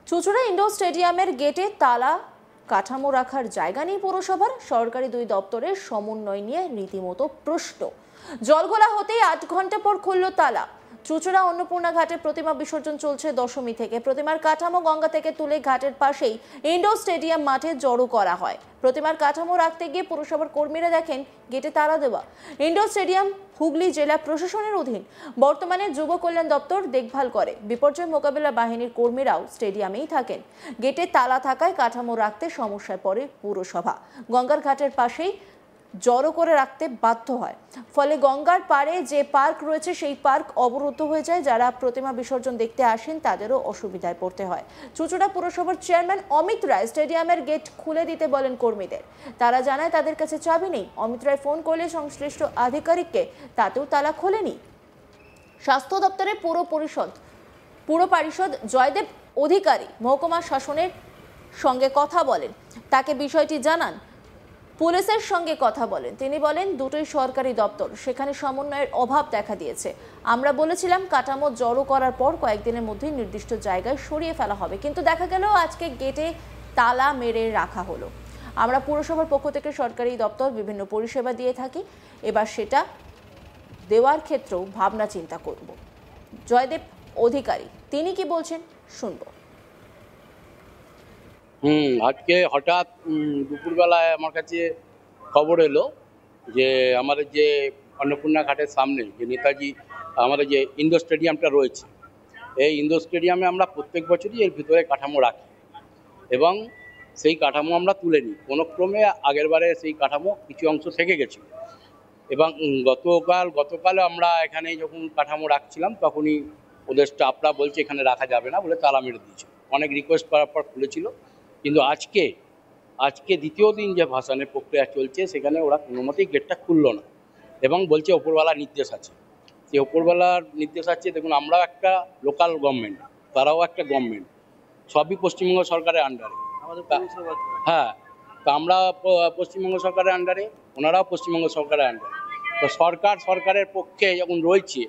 চুঁচুড়া indoor স্টেডিয়ামের গেটে তালা কাঠামো রাখার জায়গা নেই পৌরসভার। সরকারি দুই দপ্তরের সমন্বয় নিয়ে রীতিমতো প্রশ্ন। জলঘোলা হতেই 8 ঘন্টা পর খুলল তালা। চুঁচুড়া অন্নপূর্ণা ঘাটে প্রতিমা বিসর্জন চলছে দশমী থেকে। প্রতিমার কাঠামো গঙ্গা থেকে তুলে ঘাটের পাশেই ইনডোর স্টেডিয়াম মাঠে জড়ো করা হয়। প্রতিমার কাঠামো রাখতে গিয়ে পুরসভার কর্মীরা দেখেন গেটে তালা দেওয়া। ইনডোর স্টেডিয়াম হুগলি জেলা প্রশাসনের অধীন। বর্তমানে যুব কল্যাণ দপ্তর দেখভাল করে। বিপর্যয় মোকাবিলা বাহিনীর কর্মীরাও স্টেডিয়ামেই থাকেন। গেটে তালা থাকায় কাঠামো রাখতে সমস্যায় পড়ে পুরসভা। গঙ্গার ঘাটের পাশেই জড়ো করে রাখতে বাধ্য হয়। ফলে গঙ্গার পাড়ে যে পার্ক রয়েছে সেই পার্ক অবরুদ্ধ হয়ে যায়। যারা প্রতিমা বিসর্জন দেখতে আসেন তাদেরও অসুবিধায় পড়তে হয়। চুঁচুড়া পুরসভার চেয়ারম্যান অমিত রায় স্টেডিয়ামের গেট খুলে দিতে বলেন কর্মীদের। তারা জানায় তাদের কাছে চাবি নেই। অমিত রায় ফোন করলে সংশ্লিষ্ট আধিকারিককে, তাতেও তালা খোলেনি। স্বাস্থ্য দপ্তরের পুর পরিষদ জয়দেব অধিকারী মহকুমা শাসনের সঙ্গে কথা বলেন, তাকে বিষয়টি জানান। পুলিশের সঙ্গে কথা বলেন, তিনি বলেন দুটোই সরকারি দপ্তর, সেখানে সমন্বয়ের অভাব দেখা দিয়েছে। আমরা বলেছিলাম কাঠামো জড়ো করার পর কয়েকদিনের মধ্যে নির্দিষ্ট জায়গায় সরিয়ে ফেলা হবে, কিন্তু দেখা গেল আজকে গেটে তালা মেরে রাখা হলো। আমরা পুরসভার পক্ষ থেকে সরকারি দপ্তর বিভিন্ন পরিষেবা দিয়ে থাকি, এবার সেটা দেওয়ার ক্ষেত্রেও ভাবনা চিন্তা করব। জয়দেব অধিকারী তিনি কি বলছেন শুনবো। আজকে হঠাৎ দুপুরবেলায় আমার কাছে খবর এলো যে আমাদের যে অন্নপূর্ণা ঘাটের সামনে যে নেতাজি আমাদের যে ইনডোর স্টেডিয়ামটা রয়েছে, এই ইনডোর স্টেডিয়ামে আমরা প্রত্যেক বছরই এর ভিতরে কাঠামো রাখি এবং সেই কাঠামো আমরা তুলে নিই। কোনো ক্রমে আগের বারে সেই কাঠামো কিছু অংশ থেকে গেছিল এবং গতকাল আমরা এখানে যখন কাঠামো রাখছিলাম তখনই ওদের স্টাফরা বলছে এখানে রাখা যাবে না বলে তালা মেরে দিয়েছিল। অনেক রিকোয়েস্ট করার পর খুলেছিল, কিন্তু আজকে দ্বিতীয় দিন যে ভাসানের প্রক্রিয়া চলছে সেখানে ওরা কোনো মতেই গেটটা খুললো না এবং বলছে ওপরওয়ালার নির্দেশ আছে। সেই ওপরওয়ালার নির্দেশ আছে, দেখুন আমরাও একটা লোকাল গভর্নমেন্ট, তারাও একটা গভর্নমেন্ট, সবই পশ্চিমবঙ্গ সরকারের আন্ডারে। হ্যাঁ, তা আমরা পশ্চিমবঙ্গ সরকারের আন্ডারে, ওনারাও পশ্চিমবঙ্গ সরকারের আন্ডারে। তো সরকারের পক্ষে যখন রয়েছে,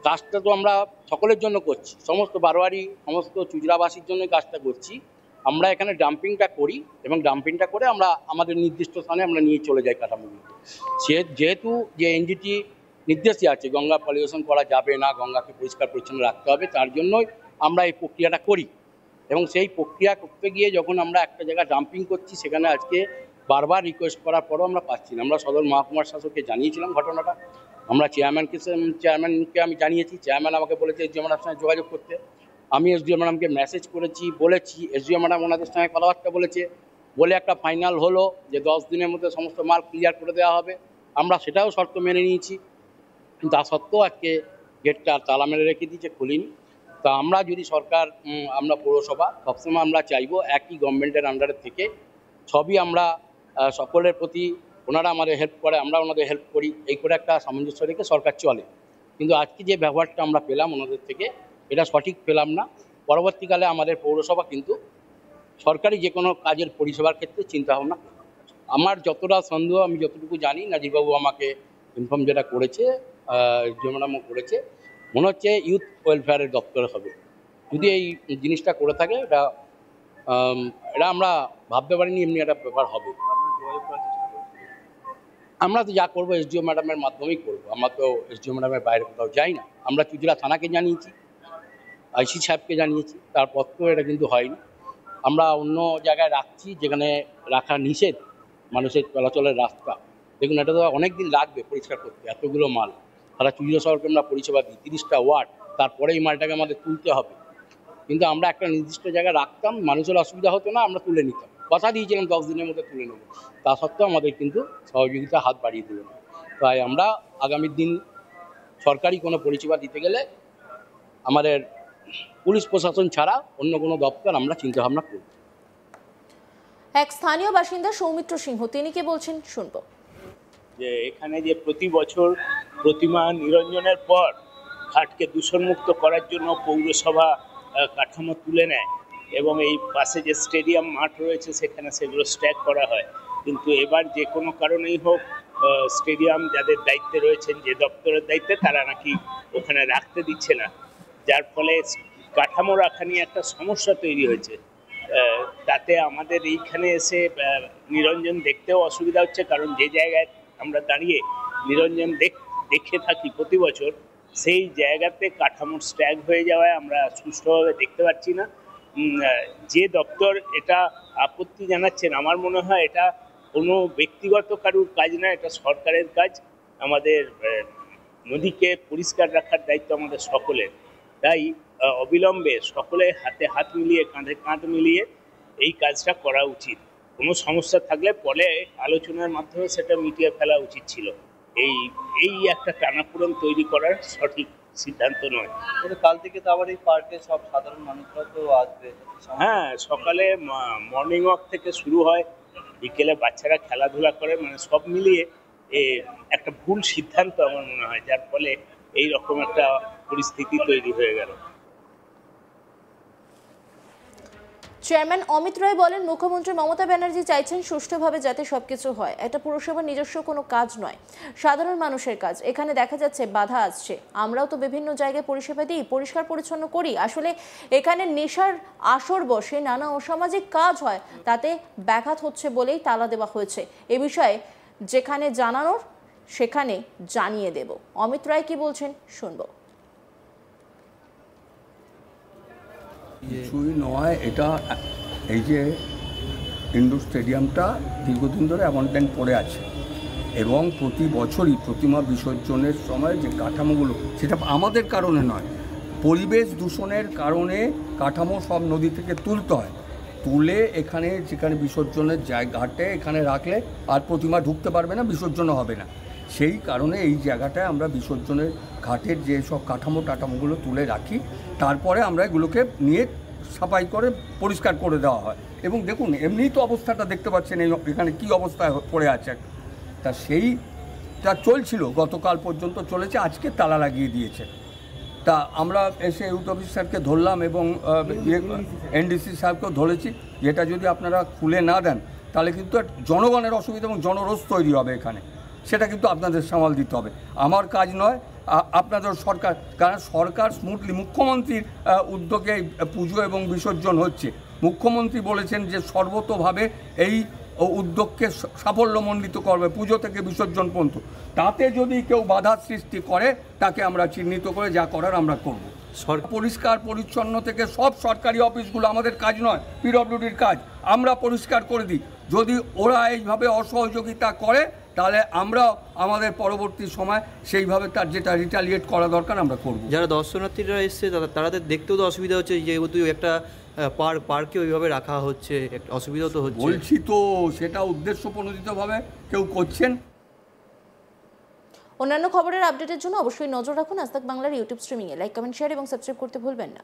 কাজটা তো আমরা সকলের জন্য করছি, সমস্ত বারোয়ারি সমস্ত চুঁচুড়াবাসীর জন্য কাজটা করছি। আমরা এখানে ডাম্পিংটা করি এবং ডাম্পিংটা করে আমরা আমাদের নির্দিষ্ট স্থানে আমরা নিয়ে চলে যাই কাঠামোগুলো। যেহেতু যে এনজিটি নির্দেশই আছে গঙ্গা পলিউশন করা যাবে না, গঙ্গাকে পরিষ্কার পরিচ্ছন্ন রাখতে হবে, তার জন্যই আমরা এই প্রক্রিয়াটা করি। এবং সেই প্রক্রিয়া করতে গিয়ে যখন আমরা একটা জায়গায় ডাম্পিং করছি, সেখানে আজকে বারবার রিকোয়েস্ট করার পরও আমরা পাচ্ছি না। আমরা সদর মহকুমার শাসককে জানিয়েছিলাম ঘটনাটা, আমরা চেয়ারম্যানকে আমি জানিয়েছি। চেয়ারম্যান আমাকে বলেছে এসডিও ম্যাডামের সঙ্গে যোগাযোগ করতে। আমি এসডিও ম্যাডামকে মেসেজ বলেছি, এসডিও ম্যাডাম ওনাদের সঙ্গে কথাবার্তা বলে একটা ফাইনাল হলো যে 10 দিনের মধ্যে সমস্ত মাল ক্লিয়ার করে দেওয়া হবে। আমরা সেটাও শর্ত মেনে নিয়েছি, তা সত্ত্বেও আজকে গেটটা তালা মেরে রেখে দিয়েছে, খুলিনি। তা আমরা যদি সরকার, আমরা পৌরসভা সবসময় আমরা চাইবো একই গভর্নমেন্টের আন্ডারে থেকে সবই আমরা সকলের প্রতি, ওনারা আমাদের হেল্প করে, আমরা ওনাদের হেল্প করি, এই করে একটা সামঞ্জস্য রেখে সরকার চলে। কিন্তু আজকে যে ব্যবহারটা আমরা পেলাম ওনাদের থেকে, এটা সঠিক পেলাম না। পরবর্তীকালে আমাদের পৌরসভা কিন্তু সরকারি যে কোনো কাজের পরিষেবার ক্ষেত্রে চিন্তাভাবনা, আমার যতটা সন্দেহ, আমি যতটুকু জানি, নাজিরবাবু আমাকে ইনফর্ম যেটা করেছে, ম্যাডামও করেছে, মনে হচ্ছে ইউথ ওয়েলফেয়ারের দপ্তরে হবে। যদি এই জিনিসটা করে থাকে, এটা আমরা ভাবতে পারিনি এমনি একটা ব্যাপার হবে। আমরা তো যা করবো এসডিও ম্যাডামের মাধ্যমেই করবো, আমরা তো এসডিও ম্যাডামের বাইরে কোথাও যাই না। আমরা চুঁচুড়া থানাকে জানিয়েছি, আইসি সাহেবকে জানিয়েছি, তারপর তো এটা কিন্তু হয়নি। আমরা অন্য জায়গায় রাখছি যেখানে রাখা নিষেধ, মানুষের চলাচলের রাস্তা। দেখুন, এটা তো অনেক দিন লাগবে পরিষ্কার করতে, এতগুলো মাল। সারা চুঁচুড়া শহরকে আমরা পরিষেবা দিই, 30টা ওয়ার্ড, তারপরে এই মালটাকে আমাদের তুলতে হবে। কিন্তু আমরা একটা নির্দিষ্ট জায়গায় রাখতাম, মানুষের অসুবিধা হতো না, আমরা তুলে নিতাম, কথা দিয়েছিলাম 10 দিনের মধ্যে তুলে নেব। তা সত্ত্বেও আমাদের কিন্তু সহযোগিতা হাত বাড়িয়ে দিল না। তাই আমরা আগামী দিন সরকারি কোনো পরিষেবা দিতে গেলে আমাদের পুলিশ প্রশাসন ছাড়া অন্য কোনো দপ্তর আমরা চিন্তাভাবনা করব। এক স্থানীয় বাসিন্দা সৌমিত্র সিংহ তিনি কি বলছেন শুনবো। যে এখানে যে প্রতি বছর প্রতিমা নিরঞ্জনের পর ঘাটকে দূষণমুক্ত করার জন্য পৌরসভা কাঠামো তুলে নেয় এবং এই পাশে যে স্টেডিয়াম মাঠ রয়েছে সেখানে সেগুলো স্ট্যাক করা হয়, কিন্তু এবার যে কোনো কারণেই হোক স্টেডিয়াম যাদের দায়িত্বে রয়েছেন, যে দপ্তরের দায়িত্বে, তারা নাকি ওখানে রাখতে দিচ্ছে না, যার ফলে কাঠামো রাখা নিয়ে একটা সমস্যা তৈরি হয়েছে। তাতে আমাদের এইখানে এসে নিরঞ্জন দেখতেও অসুবিধা হচ্ছে, কারণ যে জায়গায় আমরা দাঁড়িয়ে নিরঞ্জন দেখে থাকি প্রতি বছর, সেই জায়গাতে কাঠামোর স্ট্যাগ হয়ে যাওয়ায় আমরা সুষ্ঠুভাবে দেখতে পাচ্ছি না। যে দপ্তর এটা আপত্তি জানাচ্ছেন, আমার মনে হয় এটা কোনো ব্যক্তিগত কারুর কাজ না, এটা সরকারের কাজ। আমাদের নদীকে পরিষ্কার রাখার দায়িত্ব আমাদের সকলের। তাই অবিলম্বে সকলে হাতে হাত মিলিয়ে, কাঁধে কাঁধ মিলিয়ে এই কাজটা করা উচিত। কোনো সমস্যা থাকলে পরে আলোচনার মাধ্যমে সেটা মিটিয়ে ফেলা উচিত ছিল। এই একটা টানাপোড়েন তৈরি করার সঠিক সিদ্ধান্ত নয়। কাল থেকে তো আবার এই পার্কে সব সাধারণ মানুষরা তো আসবে। হ্যাঁ, সকালে মর্নিং ওয়াক থেকে শুরু হয়, বিকেলে বাচ্চারা খেলাধুলা করে, মানে সব মিলিয়ে একটা ভুল সিদ্ধান্ত আমার মনে হয়, যার ফলে এই রকম একটা পরিস্থিতি তৈরি হয়ে গেল। চেয়ারম্যান অমিত রায় বলেন, মুখ্যমন্ত্রী মমতা ব্যানার্জি চাইছেন সুষ্ঠুভাবে যাতে সবকিছু হয়। এটা পুরসভার নিজস্ব কোনো কাজ নয়, সাধারণ মানুষের কাজ। এখানে দেখা যাচ্ছে বাধা আসছে। আমরাও তো বিভিন্ন জায়গায় পরিষেবা দিই, পরিষ্কার পরিচ্ছন্ন করি। আসলে এখানে নেশার আসর বসে, নানা অসামাজিক কাজ হয়, তাতে ব্যাঘাত হচ্ছে বলেই তালা দেওয়া হয়েছে। এ বিষয়ে যেখানে জানানোর সেখানে জানিয়ে দেব। অমিত রায় কি বলছেন শুনবো। কিছুই নয়, এটা এই যে ইন্ডোর স্টেডিয়ামটা দীর্ঘদিন ধরে অ্যাবন্ডেন্ট পড়ে আছে, এবং প্রতি বছরই প্রতিমা বিসর্জনের সময় যে কাঠামোগুলো, সেটা আমাদের কারণে নয়, পরিবেশ দূষণের কারণে কাঠামো সব নদী থেকে তুলতে হয়। তুলে এখানে যেখানে বিসর্জনের ঘাটে এখানে রাখলে আর প্রতিমা ঢুকতে পারবে না, বিসর্জনও হবে না। সেই কারণে এই জায়গাটায় আমরা বিসর্জনের ঘাটের যে সব কাঠামোগুলো তুলে রাখি, তারপরে আমরা এগুলোকে নিয়ে সাফাই করে পরিষ্কার করে দেওয়া হয়। এবং দেখুন, এমনিই তো অবস্থাটা দেখতে পাচ্ছেন এখানে কী অবস্থায় পড়ে আছে। তা সেইটা চলছিল, গতকাল পর্যন্ত চলেছে, আজকে তালা লাগিয়ে দিয়েছে। তা আমরা এসে ইউথ অফিসারকে ধরলাম এবং এনডিসি সাহেবকেও ধরেছি, যেটা যদি আপনারা খুলে না দেন তাহলে কিন্তু জনগণের অসুবিধা এবং জনরোষ তৈরি হবে এখানে। সেটা কিন্তু আপনাদের সামাল দিতে হবে, আমার কাজ নয়, আপনাদের সরকার। কারণ সরকার স্মুথলি, মুখ্যমন্ত্রীর উদ্যোগে পুজো এবং বিসর্জন হচ্ছে। মুখ্যমন্ত্রী বলেছেন যে সর্বতোভাবে এই উদ্যোগকে সাফল্যমণ্ডিত করবে, পুজো থেকে বিসর্জন পর্যন্ত। তাতে যদি কেউ বাধা সৃষ্টি করে, তাকে আমরা চিহ্নিত করে যা করার আমরা করব। পরিষ্কার পরিচ্ছন্ন থেকে সব সরকারি অফিসগুলো আমাদের কাজ নয়, পিডব্লিউডির কাজ। আমরা পরিষ্কার করে দিই। যদি ওরা এইভাবে অসহযোগিতা করে, তাহলে আমরাও আমাদের পরবর্তী সময় সেইভাবে তার যেটা রিটালিয়েট করা দরকার আমরা করব। যারা দর্শনার্থীরা এসছে তাদের দেখতেও তো অসুবিধা হচ্ছে, যেহেতু একটা পার্কে ওইভাবে রাখা হচ্ছে, একটা অসুবিধা তো হচ্ছে। বলছি তো, সেটা উদ্দেশ্যপ্রণোদিতভাবে কেউ করছেন। অন্যান্য খবরের আপডেটের জন্য অবশ্যই নজর রাখুন আজ তাক বাংলার ইউটিউব স্ট্রিমিংয়ে। লাইক, কমেন্ট, শেয়ার এবং সাবস্ক্রাইব করতে ভুলবেন না।